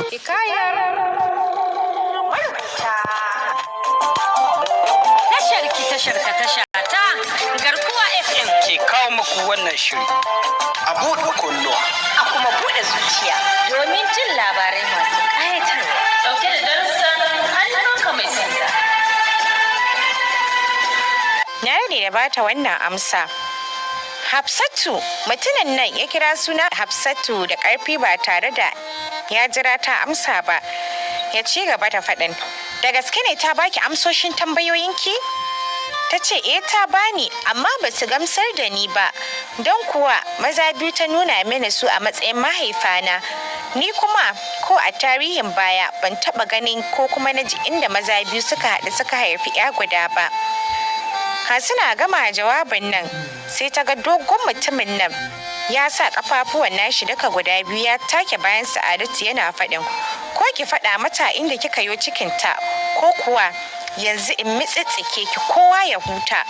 Hikayar marubuta. Tashar ta Garkuwa FM ke kawo muku wannan shiri. A buɗe kunnuwa. A kuma buɗe zuciya domin jin labarai masu ƙayatarwa. Ɗauke da darussan hannunka mai sanda. Na ne da bata wannan amsa. Hafsatu, mutumin nan ya kira suna Hafsatu da ƙarfi ba tare da ya jira ta amsa ba. Ya ci gaba da faɗin, da gaske ne ta baki amsoshin tambayoyinki? Ta ce, ta bani, amma ba su gamsar da ni ba, don kuwa maza biyu ta nuna mini su a matsayin mahaifana. Ni kuma ko a tarihin baya ban taɓa ganin ko kuma na ji inda maza biyu suka haɗu suka haifi 'ya guda ba. Hasina gama jawabin nan sai ta ga dogon mutumin nan ya sa kafafuwan nashi duka guda biyu ya take bayan Sa'adatu yana faɗin, ko ki faɗa mata inda kika yo cikinta ko kuwa yanzu in mitsitsike ki kowa ya huta.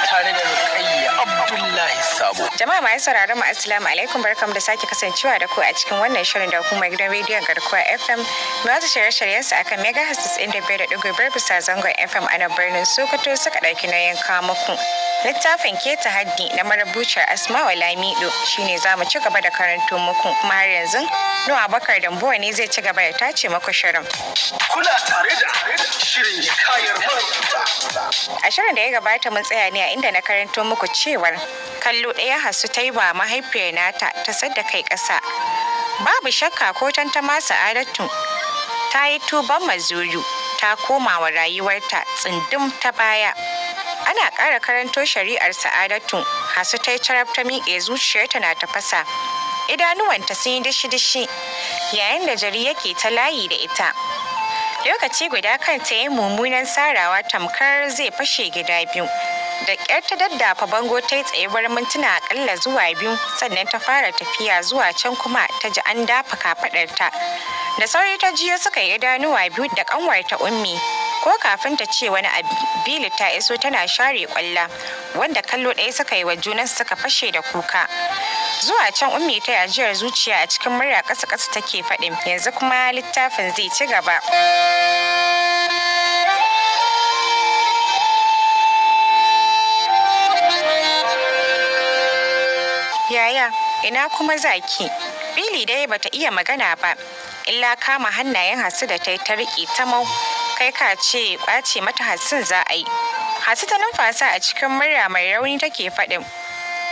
Tare da Rukayya Abdullahi Sabo. Jama'a masu sauraron mu assalamu alaikum, barkamu da sake kasancewa da ku a cikin wannan shirin da hukumar gidan rediyon Garkuwa FM mai watsa shirye-shiryen sa akan megahertz 95.5 bisa zangon FM a nan birnin Sokoto suka ɗauki nauyin kawo muku. Littafin Keta Haddi na marubuciyar Asma'u Lamido shine za mu ci gaba da karanto muku, kuma har yanzu Nuwa Bakar Dambuwa ne zai ci gaba da tace muku shirin. Kuna tare da shirin Hikayar marubuta. A shirin da ya gabata mun tsaya ne a inda na karanto muku cewar kallo ɗaya Hasu ta yi wa mahaifiyar nata ta sadda kai ƙasa. Babu shakka ko tantama Sa'adatu ta yi tuban mazuru ta koma wa rayuwarta tsindum ta baya. Ana ƙara karanto shari'ar Sa'adatu, Hasu ta yi carab ta miƙe zuciyarta na tafasa. Idanuwanta sun yi dishi-dishi yayin da jari yake ta layi da ita. Lokaci guda kanta ya mummunan sarawa tamkar zai fashe gida biyu. Da ƙyar ta daddafa bango ta yi tsayuwar mintuna aƙalla zuwa 2 sannan ta fara tafiya zuwa can kuma ta ji an dafa kafaɗarta. Da sauri ta jiyo suka yi idanuwa biyu da ƙanwarta Ummi. Ko kafin ta ce wani abu, Bili ta iso tana share ƙwalla, wanda kallo ɗaya suka yi wa junan suka fashe da kuka. Zuwa can Ummi ta ajiyar zuciya a cikin murya ƙasa-ƙasa take faɗin, yanzu kuma littafin zai ci gaba. Yaya, ina kuma zaki? Bili dai bata iya magana ba, illa kama hannayen Hasu da ta yi ta riƙe ta mau. Kai ka ce ƙwace mata Hassun za a yi. Hasu ta numfasa a cikin murya mai rauni take faɗin,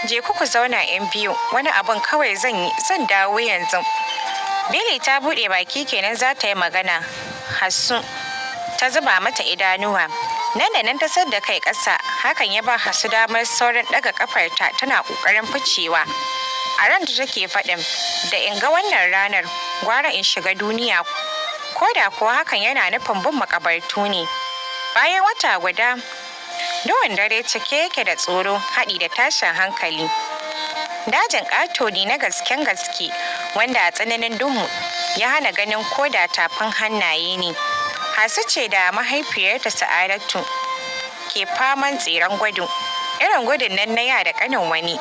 je ku zauna 'yan biyu, wani abun kawai zan dawo yanzu. Bili ta buɗe baki kenan za ta yi magana. Hassu ta zuba mata idanuwa. Nan da nan ta sadda kai ƙasa, hakan ya ba Hasu damar sauran ɗaga ƙafarta tana ƙoƙarin ficewa. A ranta take faɗin, da in ga wannan ranar, gwara in shiga duniya. Ko da kuwa hakan yana nufin bin makabartu ne. Bayan wata guda, duhun dare cike yake da tsoro haɗi da tashin hankali. Dajin ƙato ne na gasken gaske, wanda a tsananin duhu ya hana ganin ko da tafin hannaye ne. Hasu ce da mahaifiyarta Sa'adatu ke faman tseren gudu, irin gudun nan na ya da ƙanin wani.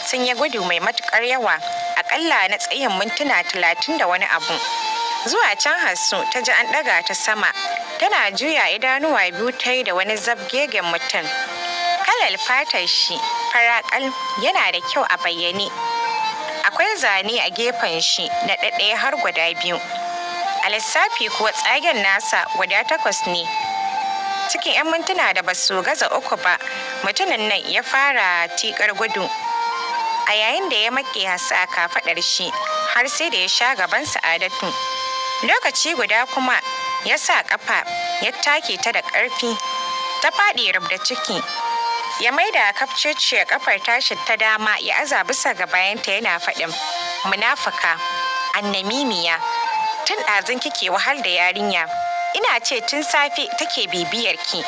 Sun yi gudu mai matuƙar yawa, aƙalla na tsayin mintuna 30 da wani abu. Zuwa can Hasu ta ji an ɗaga ta sama, tana juya idanuwa biyu ta yi da wani zabgegen mutum. Kalar fatar shi faraƙal, yana da kyau a bayyane. Akwai zane a gefen shi na ɗaɗɗaya har guda 2. A lissafi kuwa tsagen nasa guda 8 ne. Cikin 'yan mintuna da basu gaza 3 ba, mutumin nan ya fara tiƙar gudu. A yayin da ya maƙe Hasu a kafaɗar shi har sai da ya sha gaban Sa'adatu. Lokaci guda kuma ya sa ƙafa ya take ta da ƙarfi, ta faɗi rubda ciki. Ya maida kafceciyar ƙafar tashi ta dama ya aza bisa ga bayanta yana faɗin, munafuka, annamimiya, tun ɗazun kike wahal da yarinya. Ina ce tun safe take bibiyar ki,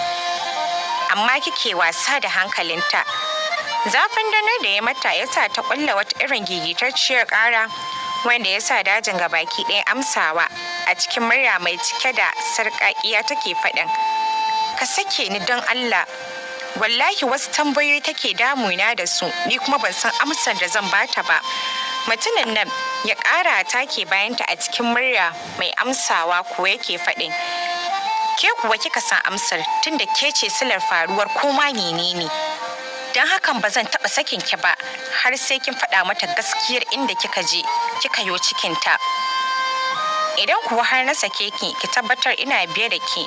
amma kike wasa da hankalinta. Zafin danar da ya mata ya sa ta ƙulla wata irin gigitacciyar ƙara, wanda ya sa dajin gabaki ɗaya amsawa. A cikin murya mai cike da sarƙaƙiya take faɗin, ka sake ni don Allah, wallahi wasu tambayoyi take damuna da su, ni kuma ban san amsar da zan bata ba. Mutumin nan ya ƙara take bayanta a cikin murya mai amsawa kuwa yake faɗin, ke kuwa kika san amsar tunda ke ce silar faruwar koma menene. Don hakan ba zan taɓa sakin ki ba har sai kin faɗa mata gaskiyar inda kika je kika yo cikinta. Idan kuwa har na sake ki tabbatar ina biye da ki,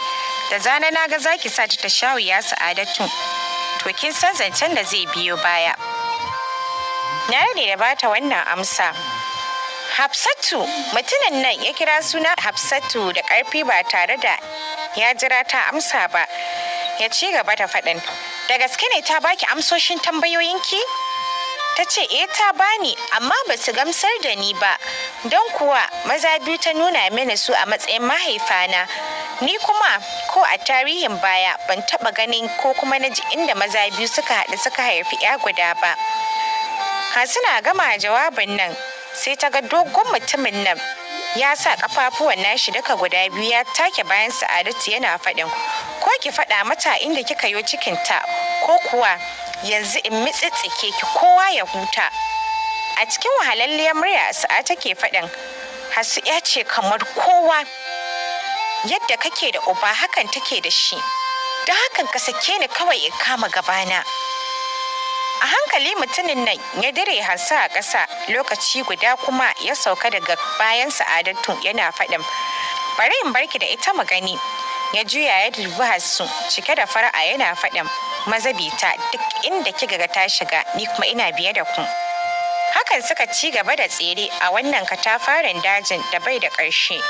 da zana na ga zaki sa ta shawiya Sa'adatu, to kin san zancen da zai biyo baya. Na rade da bata wannan amsa. Hafsatu, mutumin nan ya kira suna Hafsatu da ƙarfi ba tare da ya jira ta amsa ba. Ya ci gaba da faɗin, da gaske ne ta baki amsoshin tambayoyinki? Ta ce ta bani, amma ba su gamsar da ni ba, don kuwa maza biyu ta nuna mini su a matsayin mahaifana. Ni kuma ko a tarihin baya ban taɓa ganin ko kuma na ji inda maza biyu suka haɗu suka haifi 'ya guda ba. Hasina gama jawabin nan sai ta ga dogon mutumin nan ya sa kafafuwan nashi duka guda biyu ya take bayan Sa'adatu yana faɗin, ko ki faɗa mata inda kika yo cikinta ko kuwa yanzu in mitsitsike ki kowa ya huta. A cikin wahalalliyar murya Sa'a take faɗin, Hasu ya ce kamar kowa, yadda kake da uba hakan take da shi, don hakan ka sake ni kawai in kama gabana. A hankali mutumin nan ya dire Hasu a ƙasa, lokaci guda kuma ya sauka daga bayan Sa'adatu yana faɗin, bari in barki da ita mu gani. Ya juya ya dubi Hasu cike da fara'a yana faɗin, mazabita duk inda kika ga ta shiga ni kuma ina biye da ku. Hakan suka ci gaba da tsere a wannan katafaren dajin da bai da ƙarshe.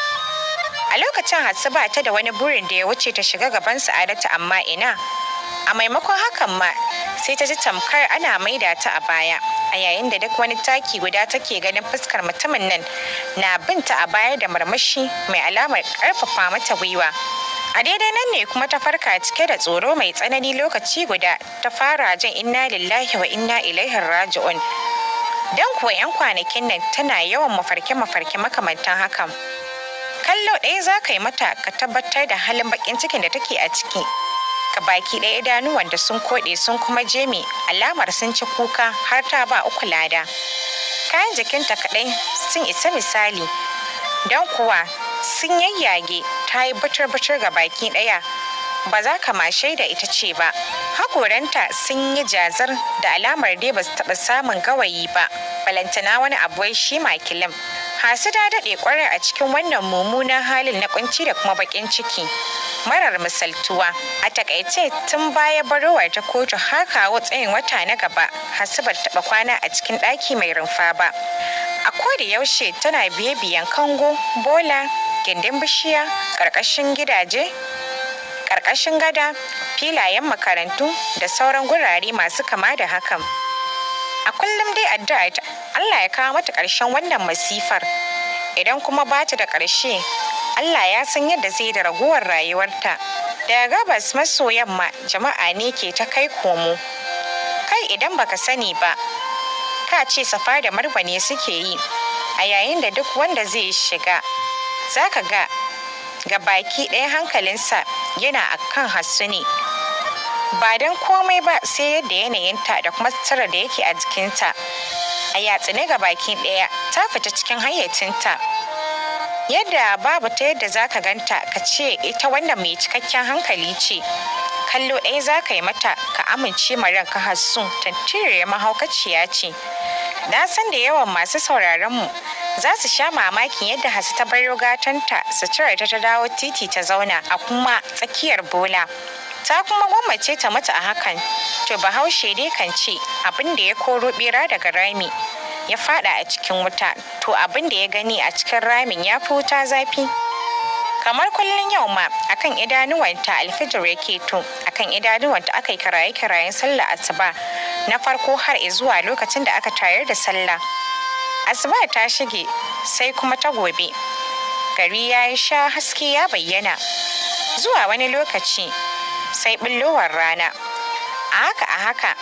A lokacin Hasu ba ta da wani burin da ya wuce ta shiga gaban Sa'adatu, amma ina. A maimakon hakan ma sai ta ji tamkar ana maida ta a baya, a yayin da duk wani taki guda take ganin fuskar mutumin nan na binta a baya da murmushi mai alamar ƙarfafa mata gwiwa. A daidai nan ne kuma ta farka cike da tsoro mai tsanani, lokaci guda ta fara jin inna lillahi wa inna ilaihi raji'un. Don kuwa 'yan kwanakin nan tana yawan mafarke-mafarke makamantan hakan. Kallo ɗaya za ka yi mata ka tabbatar da halin baƙin cikin da take a ciki. Ka baki ɗaya idanuwan da sun koɗe sun kuma jeme, alamar sun ci kuka har ta ba uku lada. Kayan jikinta kaɗai sun isa misali, don kuwa sun yayyage ta yi butur-butur ga baki ɗaya, ba za ka ma shaida ita ce ba. Hakoranta sun yi jazar da alamar dai ba su taɓa samun gawayi ba, balantana wani abuwai shi makilim. Hasu ta daɗe ƙwarai a cikin wannan mummunan halin na kunci da kuma baƙin ciki marar misaltuwa. A takaice tun baya barowar ta kotu har kawo tsayin wata na gaba, Hasu ba taɓa kwana a cikin ɗaki mai rumfa ba. A koda yaushe tana biye-biyen kango, bola, gindin bishiya, ƙarƙashin gidaje, ƙarƙashin gada, filayen makarantu da sauran gurare masu kama da hakan. A kullum dai addu'a ta Allah ya kawo mata ƙarshen wannan masifar. Idan kuma ba ta da ƙarshe, Allah ya san yadda zai da raguwar rayuwarta. Daga gabas maso yamma jama'a ne ke ta kai komo. Kai idan baka sani ba, ka ce Safa da Marwa ne suke yi, a yayin da duk wanda zai shiga za ka ga baki ɗaya hankalinsa yana akan Hasu ne. Ba don komai ba sai yadda yanayinta da kuma sutura da yake a jikinta a yatsune ga baki ɗaya ta fita cikin hayyacinta, yadda babu ta yadda za ka ganta ka ce ita wannan mai cikakken hankali ce. Kallo ɗaya za ka yi mata ka amince ma ranka Hasu tantiriyar mahaukaciya ce. Na san da yawan masu sauraronmu za su sha mamakin yadda Hasu ta baro gatanta suturar ta dawo titi ta zauna a kuma tsakiyar bola. Ta kuma gwammace ta mutu a hakan. To Bahaushe dai kan ce abin da ya koro bera daga rami ya fada a cikin wuta, to abin da ya gani a cikin ramin ya fi wuta zafi. Kamar kullum yau ma akan idanuwanta alfijir ya keto, akan idanuwanta aka yi kiraye-kirayen sallah asuba na farko har zuwa lokacin da aka tayar da sallah. Asuba ta shige sai kuma ta gobe. Gari ya yi sha, haske ya bayyana. Zuwa wani lokaci sai bullowar rana. A haka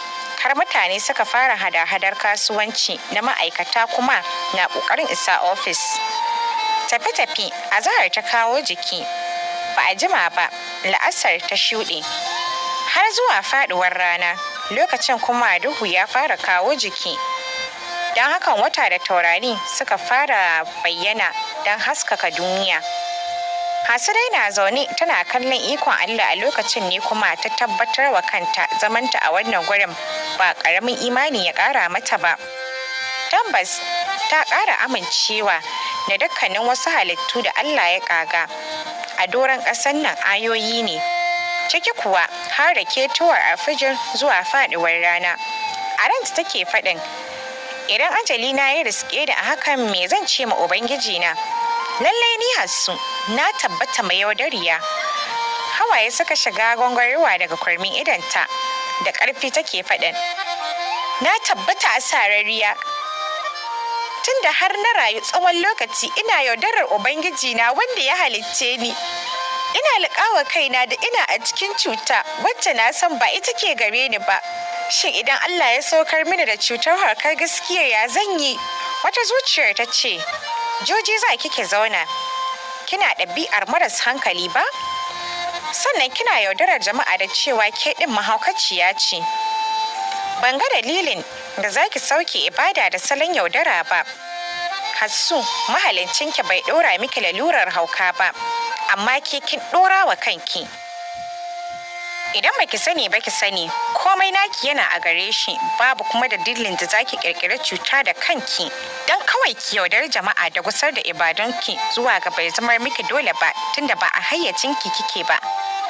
har mutane suka fara hada-hadar kasuwanci na ma'aikata kuma na ƙoƙarin isa ofis. Tafi-tafi azahar ta kawo jiki, ba a jima ba la'asar ta shuɗe har zuwa faɗuwar rana, lokacin kuma duhu ya fara kawo jiki. Don hakan wata da taurari suka fara bayyana don haskaka duniya. Hasu dai na zaune tana kallon ikon Allah a lokacin ne kuma ta tabbatar wa kanta zamanta a wannan gurin ba ƙaramin imani ya ƙara mata ba. Tabbas ta ƙara amincewa da dukkanin wasu halittu da Allah ya ƙaga a doron ƙasar nan ayoyi ne, ciki kuwa har da ketowar alfijir zuwa faɗuwar rana. A ranta take faɗin, idan ajali na ya riske da a hakan me zan ce ma Ubangiji na? Lallai ni Hassu na tabbata mai yaudariya. Hawaye suka shiga gwangwarewa daga kurmin idanta, da ƙarfi take faɗin, na tabbata a sarariya. Tunda har na rayu tsawon lokaci ina yaudarar Ubangiji na wanda ya halicce ni. Ina liƙawa kaina da ina a cikin cuta wacce na san ba ita ke gare ni ba. Shin idan Allah ya saukar mini da cutar harkar gaskiya ya zan yi? Wata zuciyar ta ce, Joji za kike zauna, kina ɗabi'ar maras hankali ba? Sannan kina yaudarar jama'a da cewa ke ɗin mahaukaciya ce. Ban ga dalilin da za ki sauke ibada da salon yaudara ba. Hassu, mahalincinki bai ɗora miki lalurar hauka ba, amma ke kin ɗora wa kanki. Idan baki sani ba ki sani, komai naki yana a gare shi, babu kuma dalilin da zaki kirkiri cuta da kanki dan kawai ki yaudar jama'a da gusar da ibadunki zuwa ga bai zama miki dole ba tunda ba a hayyacinki kike ba.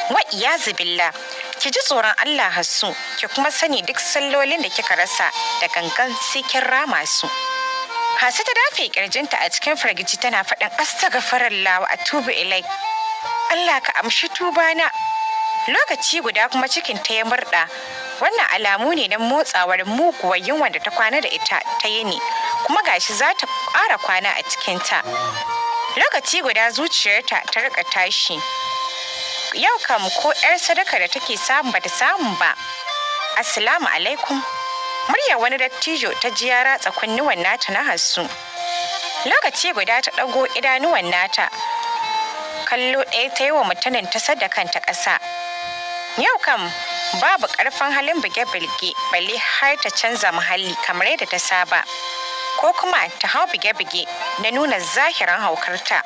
Wa iyazu billah, ki ji tsoron Allah Hassu, ki kuma sani duk sallolin da kika rasa da gangan sai kin rama su. Hasu ta dafe kirjinta a cikin firgici tana faɗin astaghfirullah wa atubu ilai. Allah ka amshi tubana. Lokaci guda kuma cikin ta ya murɗa. Wannan alamu ne na motsawar muguwar yunwa da ta kwana da ita ta yini, kuma gashi za ta ƙara kwana a cikinta. Lokaci guda zuciyarta ta rika tashi. Yau kam ko 'yar sadaka da take samu bata samu ba. Assalamu alaikum. Muryar wani dattijo ta ji ya ratsa kunnuwan nata na Hassu. Lokaci guda ta ɗago idanuwan nata. Kallo ɗaya ta yi wa mutumin ta sadda kanta ƙasa. Yau kam babu ƙarfin halin buge-buge balle har ta canza muhalli kamar yadda ta saba, ko kuma ta hau buge-buge na nuna zahiran haukarta.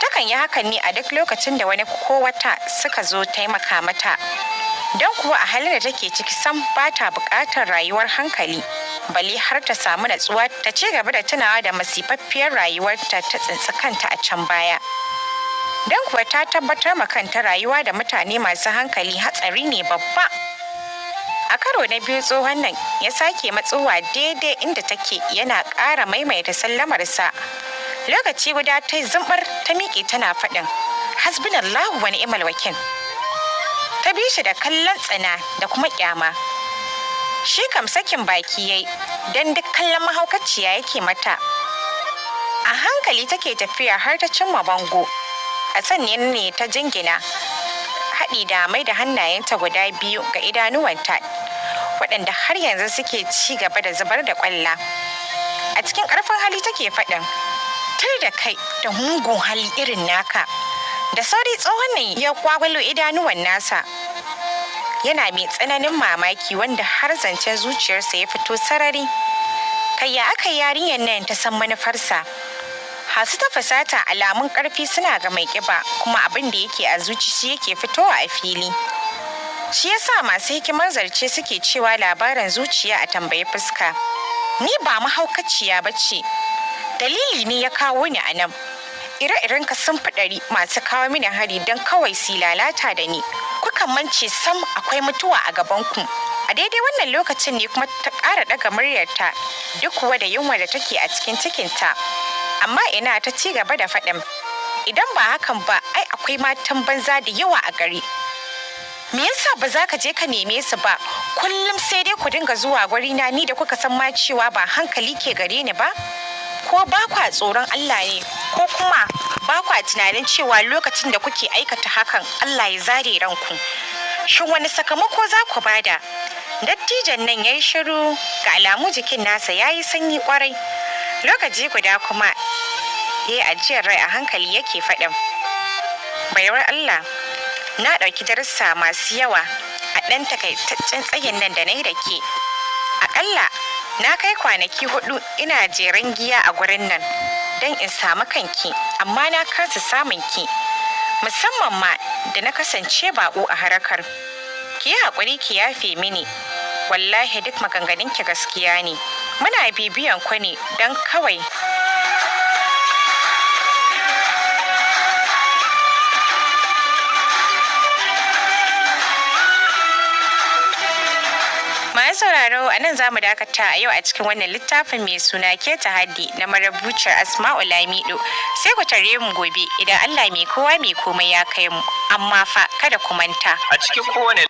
Takan yi hakan ne a duk lokacin da wani ko wata suka zo taimaka mata. Don kuwa a halin da take ciki sam ba ta buƙatar rayuwar hankali, balle har ta samu natsuwa ta ci gaba da tunawa da masifaffiyar rayuwarta ta tsintsi kanta a can baya. Don kuwa ta tabbatar ma kanta rayuwa da mutane masu hankali hatsari ne babba. A karo na biyu tsohon nan ya sake matsowa daidai inda take yana ƙara maimaita sallamarsa. Lokaci guda ta zumbar ta miƙe tana faɗin, hasbunallahu wa ni'mal wakil. Ta bi shi da kallon tsana da kuma ƙyama. Shi kam sakin baki yayi don duk kallon mahaukaciya yake mata. A hankali take tafiya har ta cimma bango. A sannan ne ta jingina, haɗi da mai da hannayenta guda biyu ga idanuwanta waɗanda har yanzu suke ci gaba da zubar da ƙwalla. A cikin ƙarfin hali take faɗin, tur da kai da mugun hali irin naka. Da sauri tsohon nan ya kwagwalo idanuwan nasa, yana mai tsananin mamaki wanda har zancen zuciyarsa ya fito sarari. Kai ya aka yarinyar nan ta san manufarsa. Hasu ta fasata alamun ƙarfi suna ga mai ƙiba, kuma abin da yake a zuci shi yake fitowa a fili. Shi yasa masu hikimar zarce suke cewa labarin zuciya a tambayi fuska. Ni ba mahaukaciya ba ce. Dalili ne ya kawo ni a nan. Ire-iren ka sun fi ɗari masu kawo mini hari don kawai su lalata da ni. Kukan mance sam akwai mutuwa a gabanku. A daidai wannan lokacin ne kuma ta ƙara ɗaga muryarta duk kuwa da yunwa da take a cikin cikinta. Amma ina ta ci gaba da faɗin, idan ba hakan ba ai akwai matan banza da yawa a gari. Me yasa ba za ka je ka neme su ba? Kullum sai dai ku dinga zuwa gurina ni da kuka san ma cewa ba hankali ke gare ni ba? Ko ba kwa tsoron Allah ne, ko kuma ba kwa tunanin cewa lokacin da kuke aikata hakan Allah ya zare ranku? Shin wani sakamako za ku bada? Dattijan nan ya yi shiru, ga alamu jikin nasa ya yi sanyi kwarai. Lokaci guda kuma ya yi ajiyar rai a hankali yake faɗin, baiwar Allah, na ɗauki darussa masu yawa a ɗan takaitaccen tsayin nan da na yi da ke. Aƙalla Na kai kwanaki 4 ina jeren giya a gurin nan don in samu kanki, amma na kasa samun ki. Musamman ma da na kasance baƙo a harkar. Ki yi haƙuri ki yafe mini. Wallahi duk maganganunki gaskiya ne. Muna bibiyan ku ne don kawai masu sauraro, a nan za mu dakata a yau a cikin wannan littafin mai suna Keta Haddi na marubuciyar Asma'u Lamido. Sai ku tare mu gobe idan Allah mai kowa mai komai ya kai mu. Amma fa kada ku manta. A cikin kowane